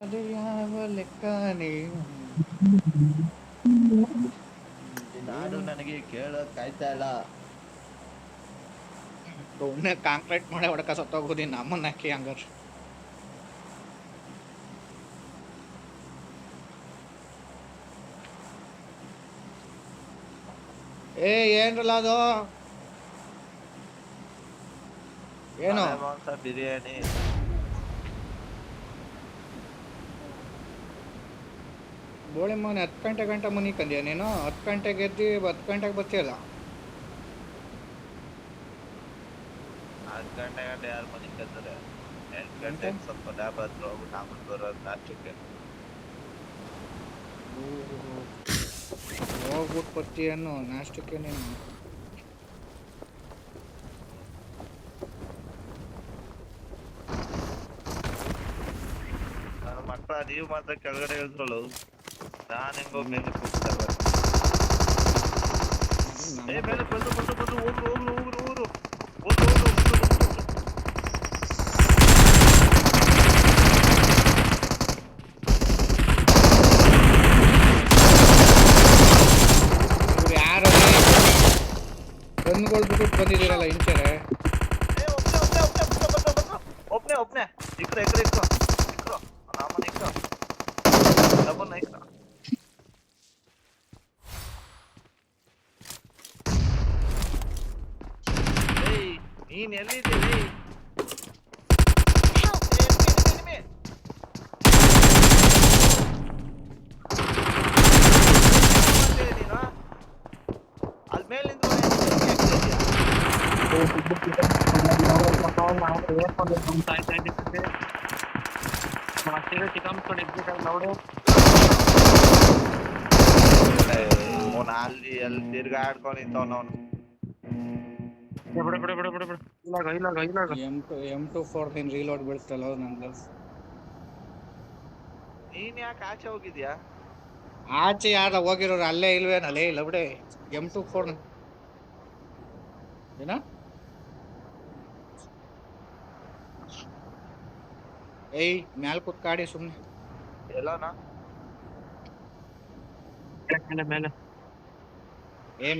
ಅದು ಯಾವ ಲೆಕ್ಕನೇ ನಾಡು ನನಗೆ ಕೇಳಕ್ ಆಯ್ತಾ ಇಲ್ಲ. ಸುಮ್ಮನೆ ಕಾಂಕ್ರೀಟ್ ಮಾಡಿ ಹೊಡ್ಕ ಸತ್ತೋಗೋದಿ ನಮ್ಮನ್ನ ಹಾಕಿ ಹಂಗಾರ. ಏನ್ರಲ್ಲ ಅದು ಏನು ಮಳೆ ಮಾಂಸ ಬಿರಿಯಾನಿ. ಬೋಳಿ ಮಗನ 10 ಗಂಟೆ ಮನಿ ಕಂದ್ಯಾ ನೀನು? 10 ಗಂಟೆಗೆ ಎದ್ದಿ 10 ಗಂಟೆಗೆ ಬರ್ತೀಯಲ್ಲ. 4 ಗಂಟೆ ಯಾರು ಮನೆ ಕತ್ತಾರೆ? 8 ಗಂಟೆ ಗಂಟೆಗೆ ಸ್ವಲ್ಪ ಲ್ಯಾಬ್ ಹತ್ರ ಹೋಗ್ಬಿಟ್ಟು ಆಮೇಲೆ ಬರೋದು ನಾಷ್ಟಕ್ಕೆ. ಹೋಗ್ಬಿಟ್ಟು ಬರ್ತೀಯನ್ನು ನಾಷ್ಟಕ್ಕೆ ನೀನು? ನನ್ನ ಮಕ್ಕಳ ನೀವು ಮಾತ್ರ ಕೆಳಗಡೆ ಇಳಿದ್ರಲ್ಲ, ನಾನು ಹೆಂಗೋ ಮೇಲೆ ಕೂಗ್ತಾರೆ. ಮೇಲೆ ಬಂದು ಹೋಗ್ರು ಹೋಗ್ರು ಹೋಗ್ರು ಹೋಗ್ರು ಹೋಗ್ರು ಹೋಗ್ರು ಹೋಗ್ರು. ಯಾರು ಗನ್ಗಳು ಬಿಟ್ಟು ಬಂದಿದ್ದೀರಲ್ಲ ಇಂಚರೆ? ಒಬ್ನೇ ಇಕ್ರೋ ನಾಮನ ಇಕ್ರೋ ಡಬಲ್ ಇಕ್ರೋ. ನೀನ್ ಎಲ್ಲಿದ್ದೀರಿ? ನೀನು ಅಲ್ ಮೇಲಿಂದ ಅಲ್ಲಿ ತಿರ್ಗಾಡ್ಕೊಂಡು ನಿಂತವನವನು. M24 ನೀನ್ ರೀಲೋಡ್ ಬೀಳ್ತಲ್ಲ ನಂದು. ನೀನ್ ಯಾಕೆ ಆಚೆ ಹೋಗಿದ್ಯಾ? ಆಚೆ ಯಾರ ಹೋಗಿರೋರು ಅಲ್ಲೇ ಇಲ್ವೇನಲ್ಲೇ ಇಲ್ಲ ಬಿಡೆ. M24 ಏನ ಮ್ಯಾಲ್ ಕೂತ್ಕಾಡಿ ಸುಮ್ನೆ. ಎಲ್ಲೋನಾ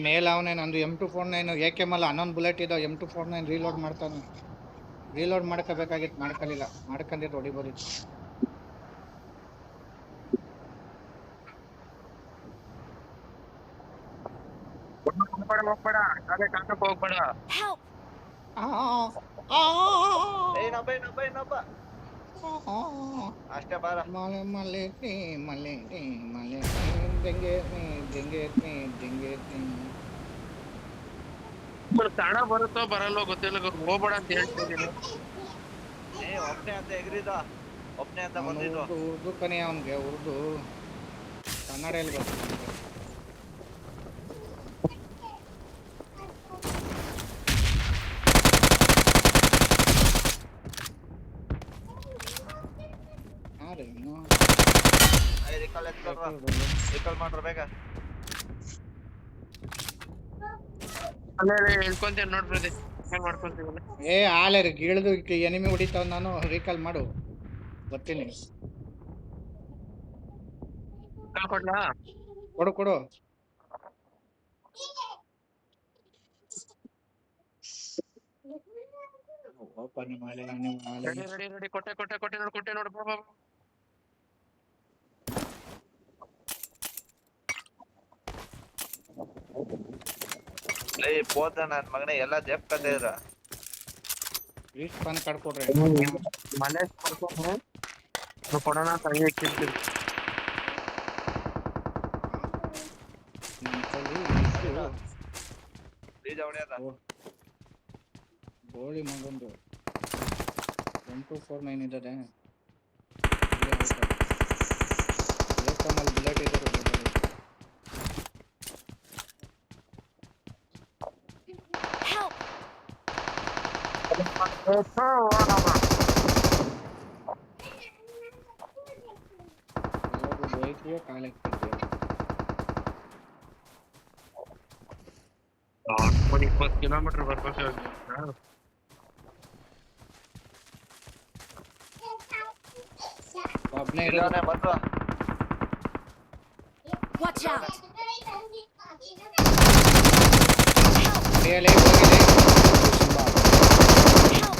ಮೇಲ್ ಅವನೇ. ನಂದು M249 AKML 11 ಬುಲೆಟ್ ಇದಾವ. M249 ರೀಲೋಡ್ ಮಾಡ್ತಾನೆ. ರೀಲೋಡ್ ಮಾಡ್ಕೋಬೇಕಾಗಿತ್ತು, ಮಾಡ್ಕೊಳ್ಳಿಲ್ಲ. ಮಾಡ್ಕೊಂಡಿದ್ದು ಹೊಡಿಬೋದಿತ್ತು. ಹೋಗ್ಬೇಡ. ಅಷ್ಟೇ ಬಾರ. ಮಲೆ ಮಲೆ ಮಲೆ ಮಲೆ ದಿಂಗೆ ದಿಂಗೆ ದಿಂಗೆ ಕನ್ನಡ ಬರುತ್ತೋ ಬರಲ್ಲೋ ಗೊತ್ತಿಲ್ಲ, ಹೋಗ್ಬೇಡ ಅಂತ ಹೇಳ್ತಿದ್ದೀನಿ. ಒಬ್ನೇ ಅಂತ ಎಗ್ರಿದ, ಒಬ್ನೇ ಅಂತ ಬಂದಿದ್ದು. ಉರ್ದು ಕನಿ ಅವನ್ಗೆ ಉರ್ದು, ಕನ್ನಡ ಎಲ್ಲಿ ಬರ್ತದೆ? ರಿಕಾಲ್ ಮಾಡ್ರ ಬೇಗ. ಇಳ್ಕೊಂತೀನಿ ನೋಡ್ಬಿಡಿ, ಮಾಡ್ಕೊಂತೀವಲ್ಲ. ಆಲೆ ಗಿಳಿದು ಎನಿಮಿ ಹೊಡಿತಾವ್. ನಾನು ರೀಕಾಲ್ ಮಾಡು, ಬರ್ತೀನಿ. ಕೊಡ್ಲಾ? ಕೊಡು. ರೆಡಿ ಕೊಟ್ಟೆ ನೋಡು ಬಾಬಾ. ಹೋದ ನನ್ ಮಗನೇ ಎಲ್ಲ ಜಪ್ ಕತೆ ಇದ್ರ ರೀಸ್ಪಾನ್ ಕಡ್ಕೊಡ್ರಿ. ಮನೆ ಕೊಡೋಣ ಅಂತ ಹಂಗೆ ಇಕ್ಕಿರ್ತೀವಿ. ಗೋಳಿ ಮಗಂದು M249 ಇದ್ದದೆ. AKML ಬುಲೆಟ್ ಇದ್ದಾರೆ. ಕಾಲ 20 ಕಿಲೋಮೀಟರ್ ಬರ್ಬೇಕು. ಒಬ್ನೇ ಇರೋದು ಇಲ್ಲವನೇ ಬಂದು Watch out! ಹಿಡಿಯಲೇ ಹೋಗಿದೆ Help!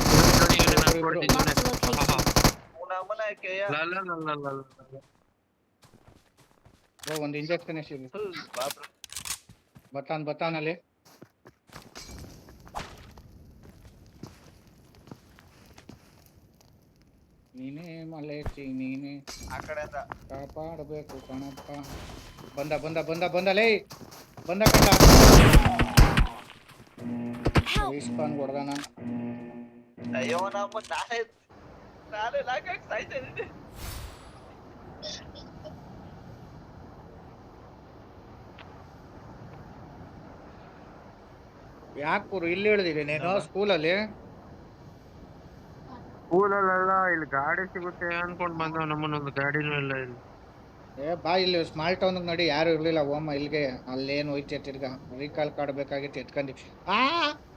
Marked a location. ನಮ್ಮನ ಕೆಯ ಒಂದು ಇಂಜೆಕ್ಷನ್ ಎಷ್ಟಿದೆ ಬಾಬ್ರ ಬತ್ತಾನಲ್ಲಿ ನೀನೇ ಮಲೇಚಿ ನೀನೇ ಆ ಕಡೆಯಿಂದ ಕಾಪಾಡಬೇಕು ಕಣಪ್ಪ ಬಂದಲೇ ಬಂದ ಕಂಡ Help! ಇಸ್ಪಾನ್ ಹೊಡೆದಾನ ಅಯ್ಯೋ ನಾನೇ ಲಾಕಾಗಿ ಸಾಯ್ತಾ ಇದ್ದೀನಿ ಯಾಕೂರು ಇಲ್ಲಿ ಇಳಿದಿರಿ ನೀನು ಸ್ಕೂಲಲ್ಲಿ ಸ್ಕೂಲಲ್ಲ ಇಲ್ಲಿ ಗಾಡಿ ಸಿಗುತ್ತೆ ಅನ್ಕೊಂಡ್ ಬಂದವ್ ನಮ್ಮನ್ನೊಂದು ಗಾಡಿನೂ ಇಲ್ಲ ಇಲ್ಲಿ. ಬಾ ಇಲ್ಲಿ ಸ್ಮಾಲ್ ಟೌನ್ ನೋಡಿ ಯಾರು ಇರ್ಲಿಲ್ಲ ಓಮ ಇಲ್ಲಿಗೆ ಅಲ್ಲೇನು ಹೋಯ್ತಿ ತಿರ್ಗಾ ರೀಕಾಲ್ ಕಾರ್ಡ್ ಬೇಕಾಗಿತ್ತು ಎತ್ಕೊಂಡಿ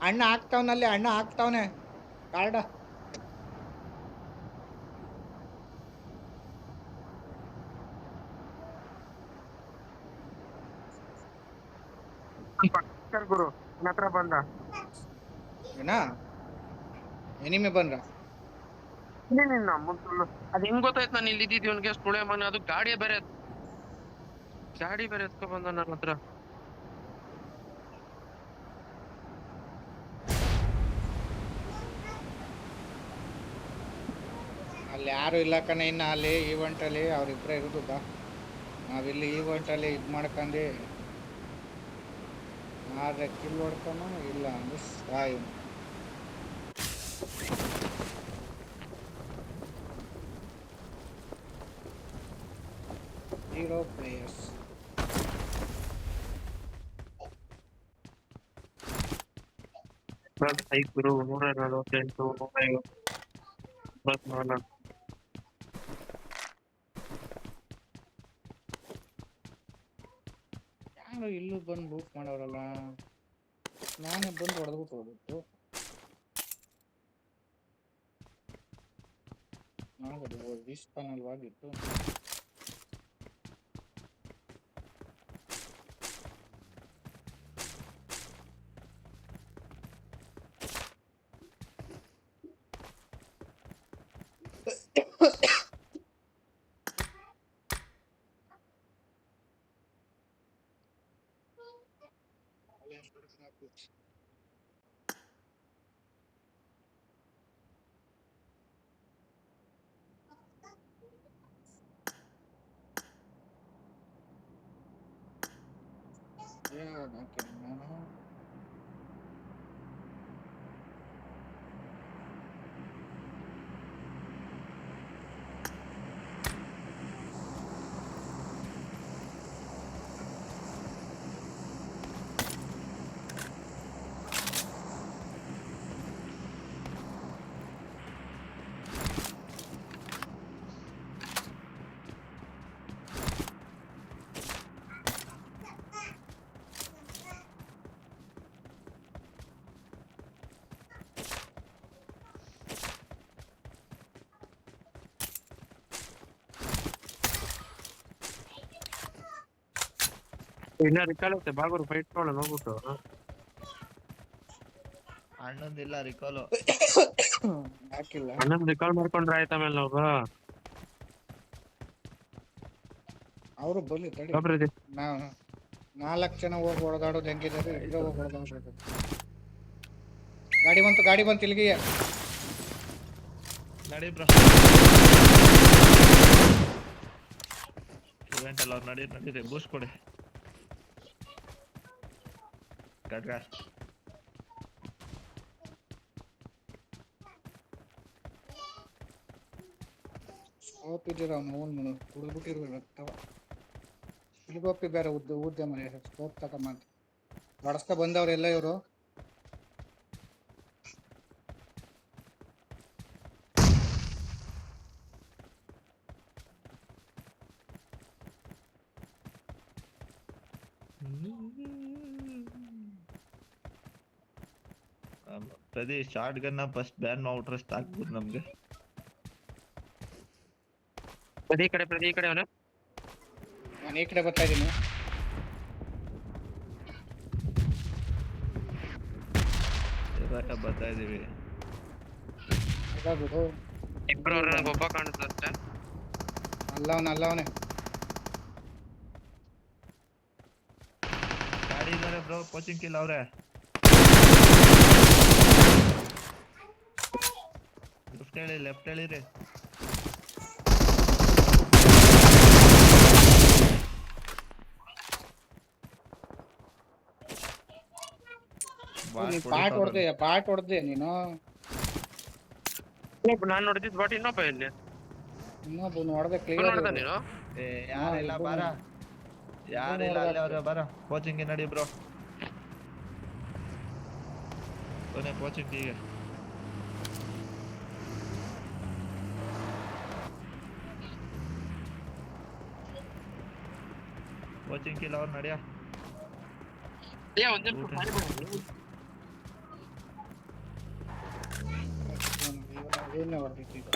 ಅಣ್ಣ ಹಾಕ್ತಾವನೆ ಕಾರ್ಡ ಗುರು ನನ್ನ ಹತ್ರ ಬಂದ ಏನಾ ಎನಿಮೆ ಬಂದ್ರ ನಿನ್ನ ಮುಂದೆ ಅದ್ ಹೆಂಗ್ ಗೊತ್ತಾಯ್ತು ನಾನು ಇಲ್ಲಿ ಇದ್ದಿದ್ದು ಇವನ್ಗೆ ಸುಳೆ ಮನೆ ಅದು ಗಾಡಿ ಬೇರೆ ಎತ್ಕೊ ಬಂದ ನನ್ನ ಹತ್ರ. ಅಲ್ಲಿ ಯಾರು ಇಲ್ಲ ಕಣ ಇನ್ನ ಅಲ್ಲಿ ಈವೆಂಟ್ ಅಲ್ಲಿ ಅವ್ರಿಬ್ರೆ ಇರೋದು ಬಾ ನಾವಿಲ್ಲಿ ಈವೆಂಟ್ ಅಲ್ಲಿ ಇದ್ ಮಾಡ್ಕೊಂಡಿ ಆದ್ರೆ ಕಿಲ್ ಹೊಡ್ಕೊಣ ಇಲ್ಲ ಅಂದ್ರೆ ಸಾಯು Zero players. ಗುರು 148 154 ಯಾರು ಇಲ್ಲೂ ಬಂದು ಬೂಟ್ ಮಾಡೋರಲ್ಲ ನಾನೇ ಬಂದು ಹೊಡೆದ್ಬಿಟ್ಟು ಹೋಗ್ಬಿಟ್ಟು ನಾಗದು ವಿಸ್ಪಾನ್ ಅಲ್ವಾಗಿತ್ತು ಇನ್ನ ರಿಕಾಲತ್ತೆ ಬಾಗುರು ಫೈಟ್ ಮಾಡೋಣ ಹೋಗ್ಬಿಟ್ಟು ಅಣ್ಣಂದಿಲ್ಲ ರಿಕಾಲು ಹಾಕಿಲ್ಲ ಅಣ್ಣನ್ ರಿಕಾಲ್ ಮಾಡ್ಕೊಂಡ್ರೆ ಆಯ್ತು ಆಮೇಲೆ ನಾವು ಅವರು ಬಲ್ಲಿ ತಡಿ ಒಬ್ರದಿ ನಾವು 4 ಜನ ಹೋಗಿ ಹೊಡೆದಾಡೋದು ಹೆಂಗಿದ್ದಾರೆ ಇಬ್ಬರು ಹೋಗಿ ಹೊಡೆದಾಡ್ಬೇಕು ಗಾಡಿ ಬಂತು ಇಲ್ಲಿಗೆ ನಡಿ ಬ್ರೋ ಇವೆಂಟ್ ಎಲ್ಲ ನಡೀರಿ ಬೂಸ್ಟ್ ಕೊಡಿ ಗಡ್ಗ ಸ್ಕೋಪ್ ಇದ್ದೀರ ಅವನು ಕುಡಿದ್ಬಿಟ್ಟಿರ್ಬೇಕು ಇಲ್ಗೋಪಿ ಬೇರೆ ಉದ್ದೆ ಮನೆ ಸ್ಕೋಪ್ ತಗೊಂಬಂತ ಹೊಡಸ್ಕ ಬಂದವ್ರೆಲ್ಲ ಇವರು ಪ್ರತಿ ಶಾರ್ಟ್ ಗನ್ನ ಫಸ್ಟ್ ಬ್ಯಾನ್ ಮಾಡ್ಬಿಟ್ರೆ ಸಾಕ್ಬೋದು ನಮ್ಗೆ ಈ ಕಡೆ ಅವನು ನಾನು ಈ ಕಡೆ ಬರ್ತಾ ಇದ್ದೀನಿ. ಇವಾಗ ಬರ್ತಾ ಇದೀವಿ. ಬಿಡು, ಇಬ್ರು ಅವ್ರ ನನಗೆ ಒಬ್ಬ ಕಾಣುತ್ತೆ ಅಷ್ಟೇ. ಅಲ್ಲವನೇ ಗಾಡಿ ಇದಾರೆ ಬ್ರೋ, ಕೋಚಿಂಗ್ ಕಿಲ್ ಅವ್ರೆ. ಲೆಫ್ಟ್ ಹೇಳಿರಿ. ಬಾಟ್ ಹೊಡೆದೆ ನೀನು. ನಾನು ನೋಡಿದ್ದು ಬಟ್ ಇನ್ನೊಬ್ಬ ಇಲ್ಲಿ ಇನ್ನೊಬ್ಬನು ಹೊಡೆದೆ ಕ್ಲಿಯರ್ ನೋಡ್ದ ನೀನು. ಯಾರಿಲ್ಲ ಬಾರ, ಯಾರಿಲ್ಲ ಅಲ್ಲಿ ಅವ್ರೆ ಬಾರ. ಕೋಚಿಂಗ್ ನಡಿ ಬ್ರೋ, ಕೊನೆ ಕೋಚಿಂಗ್ ಈಗ. ಕೋಚಿಂಗ್ ಕಿಲ್ ಅವ್ರು ನಡಿಯ. ಒಂದೇ ಏನೇ ಹೊಡೆದಿತ್ತು ಈಗ.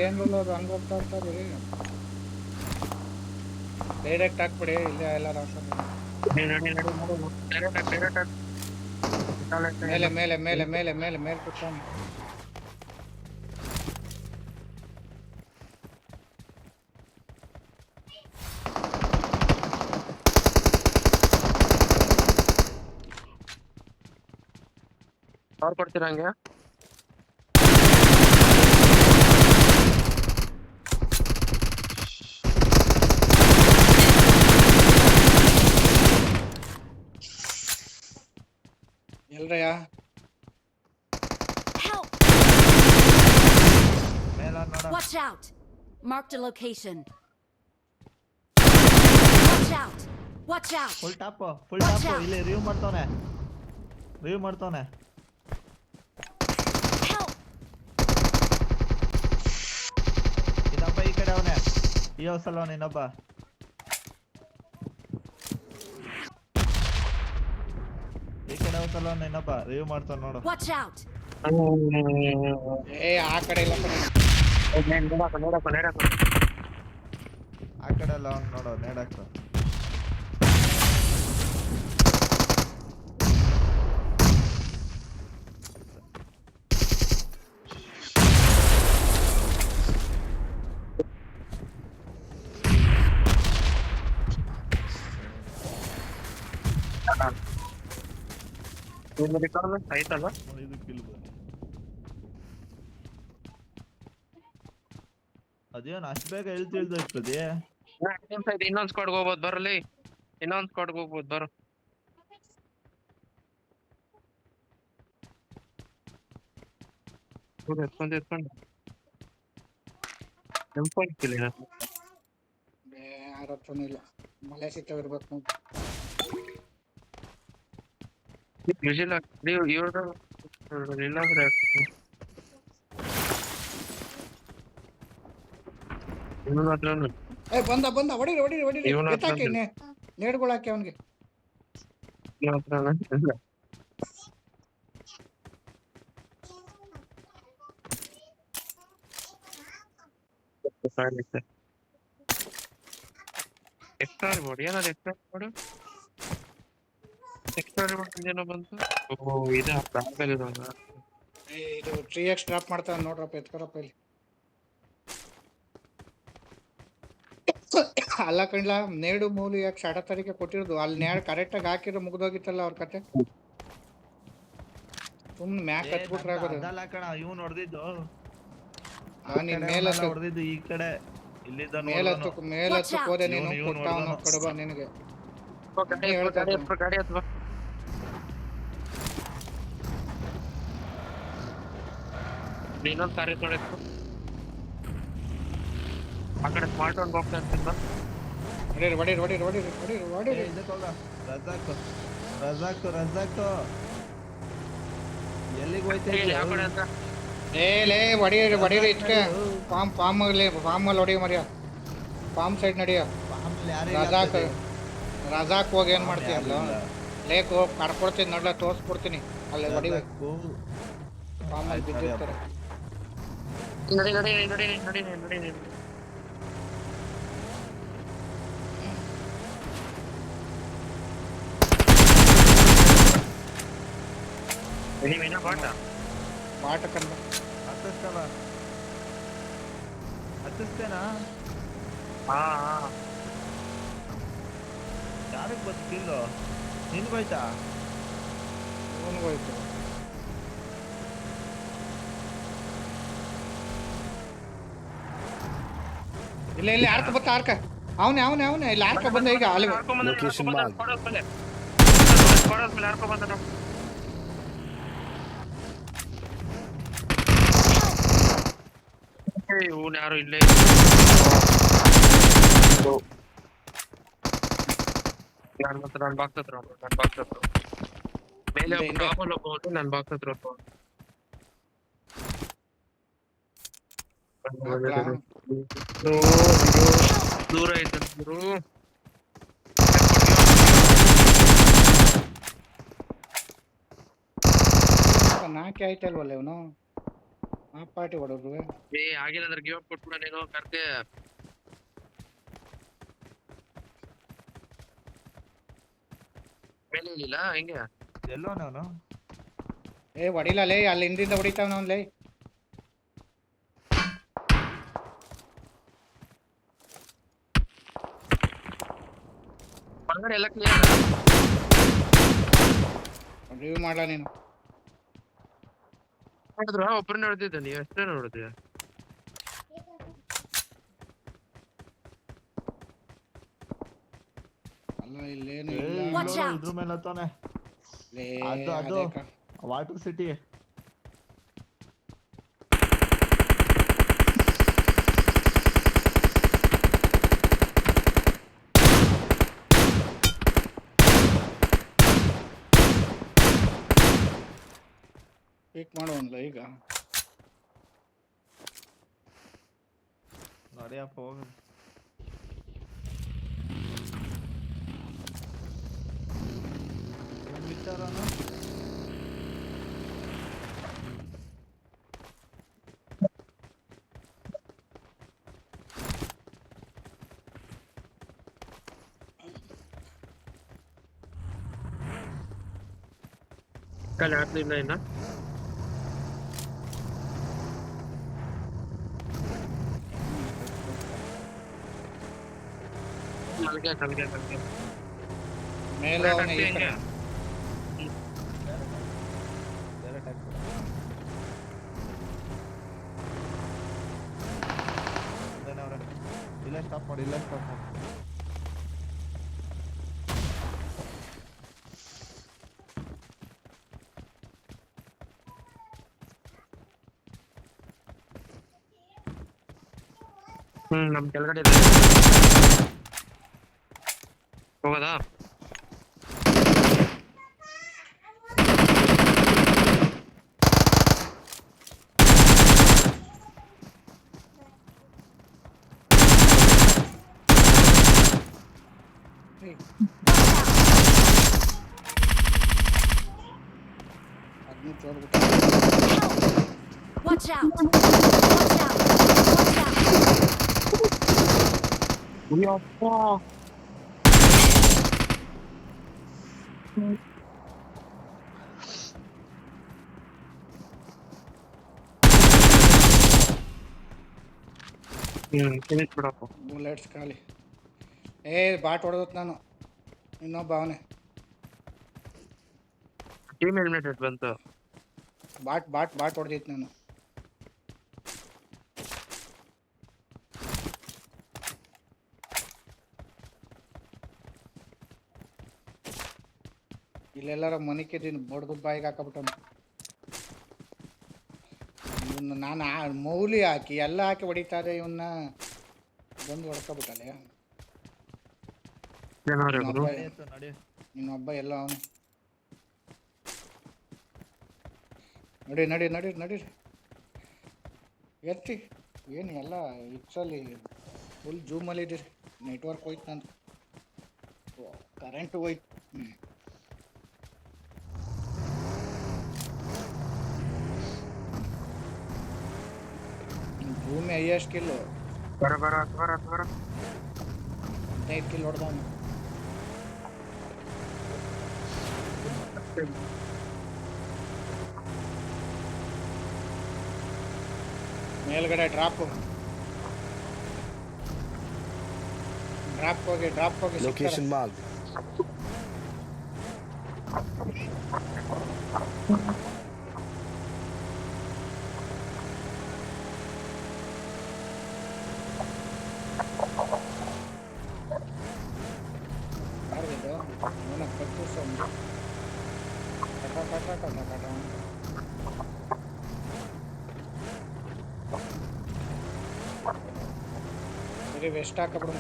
ಏನು ಅದು ಹಂಗೆ ಹೋಗ್ತಾ ಇರ್ತಾರೆ. ಡೈರೆಕ್ಟ್ ಹಾಕ್ಬಿಡಿ ಇಲ್ಲೇ ಎಲ್ಲ ಮೇಲೆ ಮೇಲೆ ಮೇಲೆ ಮೇಲೆ ಮೇಲೆ ಮೇಲೆ ಕೂತ್ಕೊಂಡು ಅವ್ರು ಕೊಡ್ತೀರಾ ಹಂಗೆ? ಎಲ್ರಯ್ಯ? Help! ಮೇಲ ನೋಡ. Watch out! Marked a location. Watch out! Watch out! Full top Watch out. ಇಲ್ಲಿ ರಿವ್ಯೂ ಮಾಡ್ತಾನೆ. Help! ಇನ್ನೊಬ್ಬ ಈ ಕಡೆ ಅವನೇ, ಈ ಹೌಸಲ್ಲ ಅವನು ಇನ್ನೊಬ್ಬ. ಈ ಕಡೆ ಹೌಸಲ್ಲ ಅವನು ಇನ್ನೊಬ್ಬ ರಿವ್ಯೂ ಮಾಡ್ತಾನೆ ನೋಡು. Watch out! ಆ ಕಡೆ ಇಲ್ಲ ಕಣೆ. ಆ ಕಡೆ ಎಲ್ಲ ಅವ್ನು ನೋಡು, ನೇಡಾಕ್ತ. ಆಯ್ತಲ್ಲ ಅದೇನು ಅಷ್ಟು ಬೇಗ ಹೇಳ್ತಿರ್ತದೆ. ಇನ್ನೊಂದ್ ಸ್ಕ್ವಾಡ್ ಹೋಗ್ಬೋದು ಬರಲಿ, ಇನ್ನೊಂದ್ ಸ್ಕ್ವಾಡ್ ಹೋಗ್ಬೋದು ಬರೋ. ಎತ್ಕೊಂಡು ಯಾರ ಹತ್ರನೂ ಇಲ್ಲ. ಮಳೆ ಸಿಗ್ತಾವಿರ್ಬೇಕು ನೋಡಿ. ಇಲ್ಲಾಂದ್ರೆ ಬಂದ ಹೊಡೀರಿ ಇವ್ನ ಹತ್ರ ಎತ್ತಾಕಿ ನೇಡ್ಗಳು ಹಾಕಿ ಅವನಿಗೆ. ಎಕ್ಸ್ಟ್ರಾ ರಿಬೋರ್ಡ್ ಏನಾದ್ರು ಎಕ್ಸ್ಟ್ರಾ ರಿಬೋರ್ಡ್ ಏನೋ ಬಂತು. ಓ ಇದು ಇದು 3x ಡ್ರಾಪ್ ಮಾಡ್ತಾವ ನೋಡ್ರಪ್ಪ, ಎತ್ಕೊರಪ್ಪ ಇಲ್ಲಿ. ಅಲ್ಲ ಕಣ್ಲ, ನೇಡು ಮೂಲು ಯಾಕೆ ಶಾಟ ತಾರೀಕೆ ಕೊಟ್ಟಿರೋದು ಅಲ್ಲಿ ನೇಡ್ ಕರೆಕ್ಟಾಗಿ ಹಾಕಿರೋ ಮುಗ್ದೋಗಿತ್ತಲ್ಲ ಅವ್ರ ಕತೆ. ಸುಮ್ನೆ ಮ್ಯಾಕ್ ಹತ್ಬಿಟ್ರೆ ಆಗೋದು. ಅದಲ್ಲ ಕಣ, ಇವ್ನು ಹೊಡೆದಿದ್ದು ನೀನ್ ಮೇಲತ್ತು ಹೊಡೆದಿದ್ದು ಈ ಕಡೆ. ಇಲ್ಲಿದ್ದ ಮೇಲತ್ತು ಹೋದೆ ನೀನು, ಕೊಟ್ಟಾವನು ಕಡಬ ನಿನಗೆ. ಗಾಡಿ ಹತ್ವಾ ಇನ್ನೊಂದು ಕಾರ್ ಎತ್ಕೊಳಕ್ಕೆ ಆ ಕಡೆ ಸ್ಮಾರ್ಟ್ ಒನ್ ಬಾಕ್ಸ್ ಅಂತ ಹೊಡೀರಿ. ರಜಾಕ್ ಎಲ್ಲಿಗೆ ಹೋಯ್ತೀರಿ? ಯಾವ ಕಡೆ ಅಂತ ಲೇ ಹೊಡೀರಿ ಇಟ್ಕೆ. ಫಾರ್ಮ್ ಅಲ್ಲಿ ಹೊಡಿಯ ಮರ್ಯ. ಫಾರ್ಮ್ ಸೈಡ್ ನಡಿಯ. ಫಾರ್ಮ್ ಅಲ್ಲಿ ಯಾರು ಇಲ್ಲ ರಜಾಕ್ ಅಂತದೆ. ರಜಾಕ್ ಹೋಗಿ ಏನ್ ಮಾಡ್ತೀಯಲ್ಲ ಯಾರು ಇಲ್ಲ. ಲೇಕ್ ಹೋಗಿ ಕರ್ಕೊಡ್ತೀನಿ ನೋಡ್ಲ ತೋರ್ಸ್ಕೊಡ್ತೀನಿ ಅಲ್ಲಿ ಹೊಡಿ ರಜಾಕು. ಫಾರ್ಮಲ್ಲಿ ಆಯ್ತು, ಬಿದ್ದಿರ್ತಾರೆ ನಡಿ ನಡಿ ನಡಿ ನಡಿ ನಡಿ ನಡಿ. ನೀವೇನ ಬಾಟ ಬಾಟ ಕಂಡ ಹತ್ತಿಸ್ತಲ್ಲ ಹತ್ತಿಸ್ತೇನಾ ಹಾ ಯಾರಿಗೆ ಗೊತ್ತಿಲ್ಲ ನಿನ್ಗೋಯ್ತಾ ಇವನ್ಗೋಯ್ತು ಇಲ್ಲ ಇಲ್ಲಿ ಆರ್ಕ ಬತ್ತ ಆರ್ಕ ಅವನೇ ಅವನೇ ಅವನೇ ಇಲ್ಲಿ ಆರ್ಕ ಬಂದ ಈಗ ಅಲ್ಲಿ ಇವನ್ ಯಾರು ಇಲ್ಲೇ ನನ್ ಬಾಕ್ಸ್ ಹತ್ರ ಮೇಲೆ ಹಿಂದೆ, ಹಿಂದೆ. ಟಾಪಲ್ಲಿ ಹೋಗ್ಬೋದು ನನ್ ಬಾಕ್ಸ್ ಹತ್ರ ಹೋಗ್ಬೋದು. ಹಾಕ್ಲಾ? ದೂರ ಐತೆ ಗುರು. ನಾಕೆ ಆಯ್ತಲ್ವಲ್ಲ ಇವನು ಆ ಪಾರ್ಟಿ ಹೊಡೋರು ಆಗಿಲ್ಲ ಅಂದ್ರೆ ಗಿವ್ ಅಪ್ ಕೊಟ್ಬಿಡ ನೀನು ಕರ್ತೆ. ಮೇಲೆ ಇಲ್ಲ ಹಿಂಗೆ ಎಲ್ಲೋ ನಾನು ಏ ಹೊಡಿಲ್ಲ ಲೇ ಅಲ್ಲಿ ಹಿಂದಿಂದ ಹೊಡಿತಾವ ಅವ್ನು ಲೇ ಒಳಗಡೆ ಎಲ್ಲ ಕ್ಲಿಯರ್ ರಿವ್ಯೂ ಮಾಡ್ಲಾ ನೀನು ಮಾಡಿದ್ರ ಒಬ್ಬರನ್ನ ಹೊಡೆದಿದ್ದ ನೀವು ಎಷ್ಟೇ ನೋಡಿದ್ಯ? ಅಲ್ಲ ಇಲ್ಲೇನು ಏ, ಇಲ್ಲ Watch ಇಲ್ಲೋಡು, out. ಇದ್ರ ಮೇಲೆ ಹತ್ತಾನೆ ಲೇ ಅದು ಅದೇ ವಾಟರ್ ಸಿಟಿ. ಪಿಕ್ ಮಾಡುವನ್ಲ ಈಗ ನಡಿಯಪ್ಪ ಹೋಗ. ಏನ್ ವಿಚಾರನ? ಕಲೆ ಆಗ್ಲಿಲ್ಲ ಇನ್ನ ಕಲ್ಗೆ ಮೇಲೆ ಅವನೇ ಈ ಕಡೆ ಡೈರೆಕ್ಟ್ ಆಗ್ತದೆ. ಇಲ್ಲೇ ಸ್ಟಾಪ್ ಮಾಡಿ ಇಲ್ಲೇ ಸ್ಟಾಪ್ ಮಾಡಿ. ನಮ್ ಕೆಳಗಡೆ ಇದೆ ಹೋಗೋದಾ? ಅದನ್ನು ಚೋಡ್ಬಿಟ್ಟು Watch out! Watch out! Watch out! Ayyappa finish ಬಿಡಪ್ಪ. ಬುಲೆಟ್ಸ್ ಖಾಲಿ ಏ ಬಾಟ್ ಹೊಡೆದತ್ ನಾನು ಇನ್ನೊಬ್ಬ ಅವನೇ ಟೀಮ್ ಎಲಿಮಿನೇಟೆಡ್ ಬಂತು. ಬಾಟ್ ಹೊಡೆದಿತ್ತು ನಾನು ಇಲ್ಲೆಲ್ಲಾರ ಮನಿಕಿದ್ದೀನಿ ಬಡ್ದು ಬಾಯಿಗೆ ಹಾಕಬಿಟ್ಟನು ಇವನ್ನ ನಾನು ಮೌಲಿ ಹಾಕಿ ಎಲ್ಲ ಹಾಕಿ ಹೊಡಿತಾರೆ ಇವನ್ನ ಬಂದು ಹೊಡ್ಕೊಬಿಟ್ಟಲೆ ಏನಾದ್ರು ಗುರು? ನಡೆಯುತ್ತೆ, ನಡಿ. ಇನ್ನೊಬ್ಬ ಎಲ್ಲ ಅವನು ನಡಿ ನಡಿ ನಡಿ ನಡೀರಿ ಎತ್ತಿ ಏನು ಎಲ್ಲ ಇಕ್ಸಲ್ಲಿ ಫುಲ್ ಜೂಮಲ್ಲಿ ಇದ್ದೀರಿ ನೆಟ್ವರ್ಕ್ ಹೋಯ್ತು ನಂದು. ಕರೆಂಟ್ ಹೋಯ್ತು. ಭೂಮಿ ಹೈಯೆಸ್ಟ್ ಕಿಲ್ಲು ಬರ 15 ಕಿಲ್ ಹೊಡೆದವನು. ಮೇಲ್ಗಡೆ ಡ್ರಾಪ್ ಹೋಗಿ Location marked. ಯಾರ್ದಿದು ಇವನ ಕಟ್ಟು ಸೌಂಡ್ ಕಟ ಬರೀ ವೆಸ್ಟ್ ಹಾಕಬಿಡು.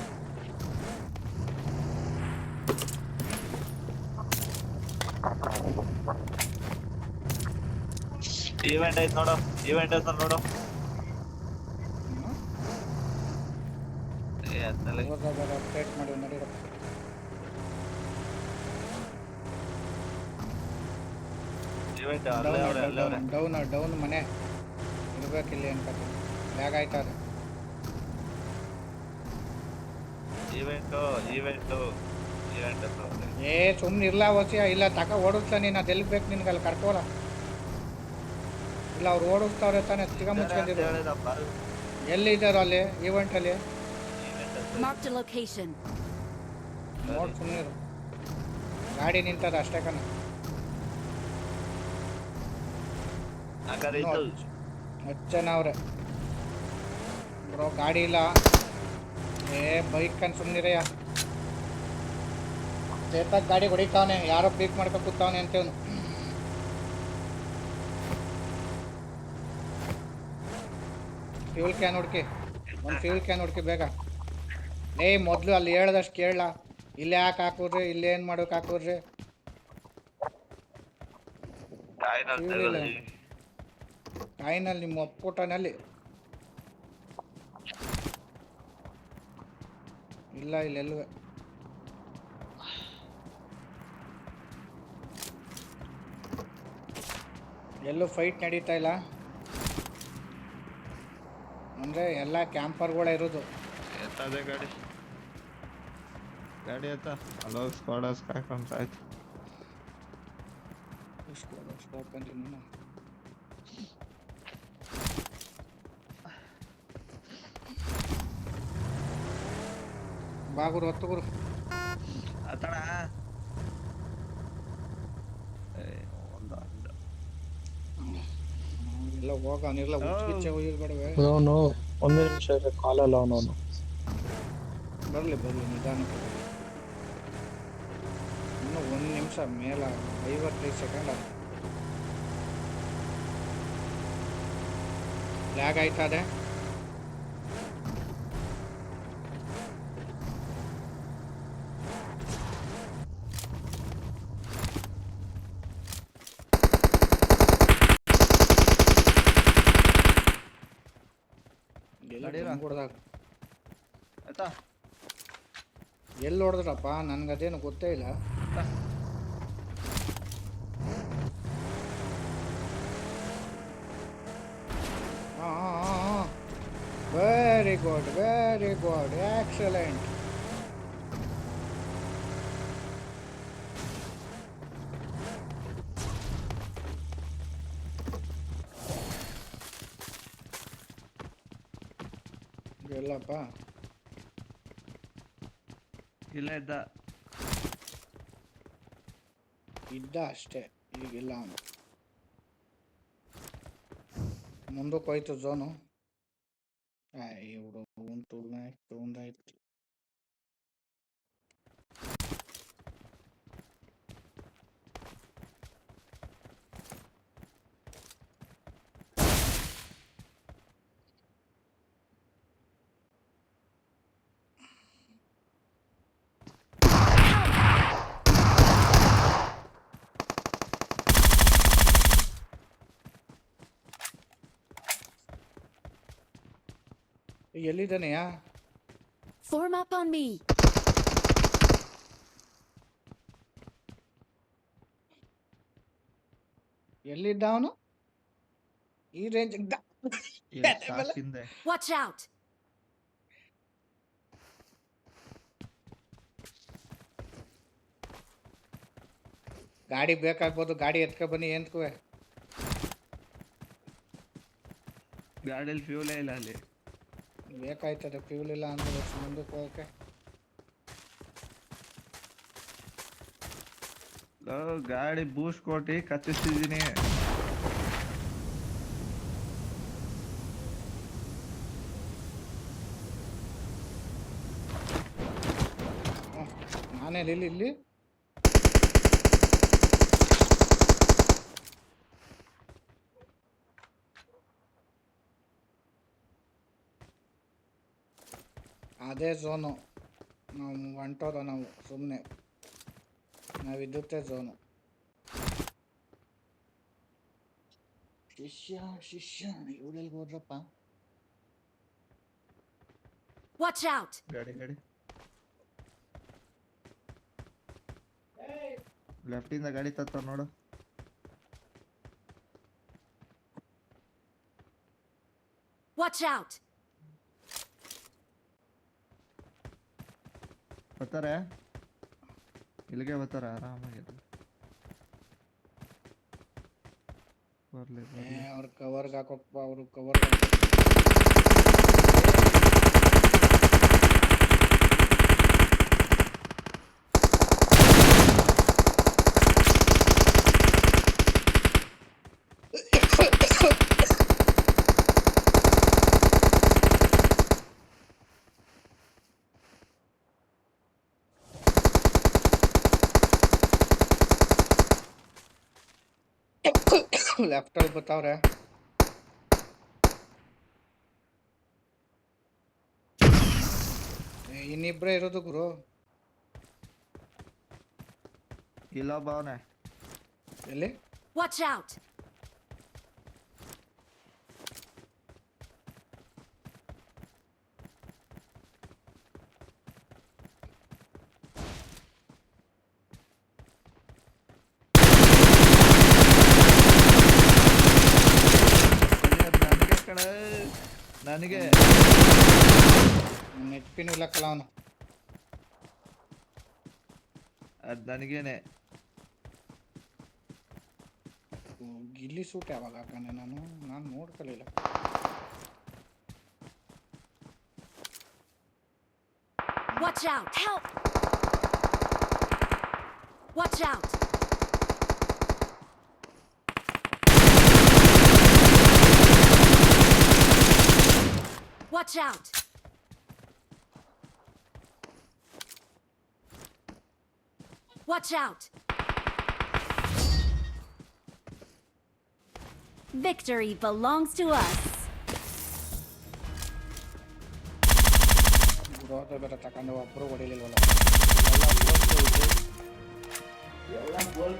ಈವೆಂಟ್ ಐತ್ ನೋಡು, ಈವೆಂಟ್ ಐತ್ ನೋಡು. ಏ ಅದ್ರಲ್ಲಿ ಅಪ್ಡೇಟ್ ಮಾಡಿ ನಡೀರ. ಈವೆಂಟ್ ಅಲ್ಲೇ ಅವ್ರೆ ಡೌನ್ ಮನೆ ಇರ್ಬೇಕಿಲ್ಲಿ ಅನ್ಕೋತೀನಿ. ಲ್ಯಾಗ್ ಆಯ್ತದೆ. ಈವೆಂಟ್ ಅಂತ ಏ ಸುಮ್ನೆ ಇರ್ಲಾ ಓಸಿಯ ಇಲ್ಲ ತಕ ಓಡಿಸ್ಲ ನೀನು. ಅದು ಎಲ್ಲಿ ಬೇಕು ನಿನ್ಗೆ ಅಲ್ಲಿ ಕರ್ಕೋಲ್ಲ. ಇಲ್ಲ ಅವ್ರು ಓಡಿಸ್ತಾವ್ರೆ ತಾನೆ ತಿಗ ಮುಚ್ಕೊಂಡಿರೋ. ಹೇಳಿದಪ್ಪ. ಎಲ್ಲಿ ಇದ್ದಾರೋ ಅಲ್ಲಿ ಈವೆಂಟಲ್ಲಿ Marked a location. ನೋಡಿ ಸುಮ್ಮನಿರು. ಗಾಡಿ ನಿಂತದ ಅಷ್ಟೇ ಕಣ. ಹಂಗಾರೆ ಇದು ಹತ್ತು ಜನ ಅವ್ರೆ ಬ್ರೋ. ಗಾಡಿ ಇಲ್ಲ. ಏ ಬೈಕ್ ಕಣ್ ಸುಮ್ಮನಿರಯ್ಯ. ಚೇತಾಗ ಗಾಡಿ ಹೊಡಿತಾವನೆ. ಯಾರೋ ಪೀಕ್ ಮಾಡ್ಕೊ ಕೂತಾವನೆ ಅಂತೇವನು. ಫ್ಯೂಲ್ ಕ್ಯಾನ್ ಹುಡ್ಕಿ. ಒಂದು ಫ್ಯೂಲ್ ಕ್ಯಾನ್ ಹುಡ್ಕಿ ಬೇಗ. ಏಯ್ ಮೊದಲು ಅಲ್ಲಿ ಹೇಳ್ದಷ್ಟು ಕೇಳಲ್ಲ. ಇಲ್ಲಿ ಯಾಕೆ ಹಾಕೋದ್ರಿ, ಇಲ್ಲಿ ಏನು ಮಾಡೋಕೆ ಹಾಕೋದ್ರಿ? ಕಾಯಿನಲ್ಲಿ ನಿಮ್ಮ ಒಪ್ಪುಟನಲ್ಲಿ ಇಲ್ಲ. ಇಲ್ಲೆಲ್ಲೂ ಎಲ್ಲೂ ಫೈಟ್ ನಡೀತಾ ಇಲ್ಲ. ಅಂದರೆ ಎಲ್ಲ ಕ್ಯಾಂಪರ್ಗಳೇ ಇರೋದು. ಎತ್ತದೇ ಗಾಡಿ ಎತ್ತ. ಅಲ್ಲೋ ಸ್ಕ್ವಾಡರ್ಸ್ ಕಾಯ್ಕೊಂತ ಆಯ್ತು. ಬಾಗುರು ಹೊತ್ತು ಗುರು. ಆತಣ ಎಲ್ಲ ಹೋಗ ಅವನಿಲ್ಲ ಹುಚ್ಚಿಚ್ಚೆ ಒಯ್ಯಬೇಡವೆ. ಅವನು ಒಂದು ನಿಮಿಷ ಕಾಲಲ್ಲ ಅವನವನು. ಬರಲಿ ನಿಧಾನಕ್ಕೆ. ಇನ್ನು 1 ನಿಮಿಷ ಮೇಲ 55 ಸೆಕೆಂಡ್ ಲ್ಯಾಗ್ ಆಯ್ತದೆ. ಎಲ್ಲಿ ಹೊಡೆದ್ರಪ್ಪ? ನನ್ಗದೇನು ಗೊತ್ತೇ ಇಲ್ಲ. Very good excellent. ಎಲ್ಲಪ್ಪ ಇಲ್ಲ ಇದ್ದ ಅಷ್ಟೇ. ಈಗಿಲ್ಲ ಅವನು. ಮುಂದಕ್ಕೆ ಹೋಯ್ತು ಝೋನು. ಇವರು ತೊಗೊಂಡಾಯ್ತು. ಎಲ್ಲಿದ್ದಾನೆಯಾ? Form up on me. ಎಲ್ಲಿದ್ದ ಅವನು ಈ ರೇಂಜ್ ಸಾಕಿಂದೆ Watch out. ಗಾಡಿ ಬೇಕಾಗ್ಬೋದು, ಗಾಡಿ ಎತ್ಕೊ ಬನ್ನಿ ಏನ್ಕುವೆ. ಗಾಡಿಯಲ್ಲಿ ಫ್ಯೂಲೇ ಇಲ್ಲ ಅಲ್ಲಿ. ಬೇಕಾಯ್ತದೆ ಫ್ಯೂಲ್ ಇಲ್ಲ ಅಂದ್ರೆ ಮುಂದಕ್ಕೆ ಹೋಗಕ್ಕೆ. ಗಾಡಿ ಬೂಸ್ಟ್ ಕೊಟ್ಟು ಕಚ್ಚಿಸ್ತಿದ್ದೀನಿ. ನಾನೇ ಇಲ್ಲಿ ಅದೇ ಝೋನು ನಾವು ಹೊಂಟೋದ, ನಾವು ಸುಮ್ಮನೆ ನಾವಿದ್ದುತ್ತೆ ಝೋನು. ಶಿಷ್ಯ ಇವಳೆಲ್ಗೆ ಹೋದ್ರಪ್ಪ. Watch out. ಗಾಡಿ ಲೆಫ್ಟ್ ಇಂದ ಗಾಡಿ ತತ್ತ ನೋಡು. Watch out. ಬರ್ತಾರೆ, ಇಲ್ಲಿಗೆ ಬರ್ತಾರೆ ಆರಾಮಾಗಿ. ಬರ್ಲಿ ಅವ್ರ ಕವರ್ಗೆ ಹಾಕೋಪ್ಪ, ಅವರು ಕವರ್ ಲೆಫ್ಟ್ ಅಲ್ಲಿ ಬರ್ತಾವ್ರೆ. ಇನ್ನಿಬ್ರೇ ಇರೋದು ಗುರು. ಇಲ್ಲೊಬ್ಬ ಅವನೇ. ಎಲ್ಲಿ? Watch out. ನನಗೆ ನೆಟ್ಪಿನೂ ಇಲ್ಲಕ್ಕಲ್ಲ ಅವನು. ಅದ್ ನನಗೇನೆ. ಗಿಲ್ಲಿ ಸೂಟ್ ಯಾವಾಗ ಹಾಕಂಡೆ ನಾನು ನೋಡ್ಕೊಳ್ಳಿಲ್ಲ. Watch out. Help. Watch out. Watch out. Watch out. Victory belongs to us. ಗುರೋದ ಬೇರೆ ತಗೊಂಡು ಒಬ್ಬರು ಹೊಡಿಲಿಲ್ವಲ್ಲ. ಎಲ್ಲ ಗೋಲ್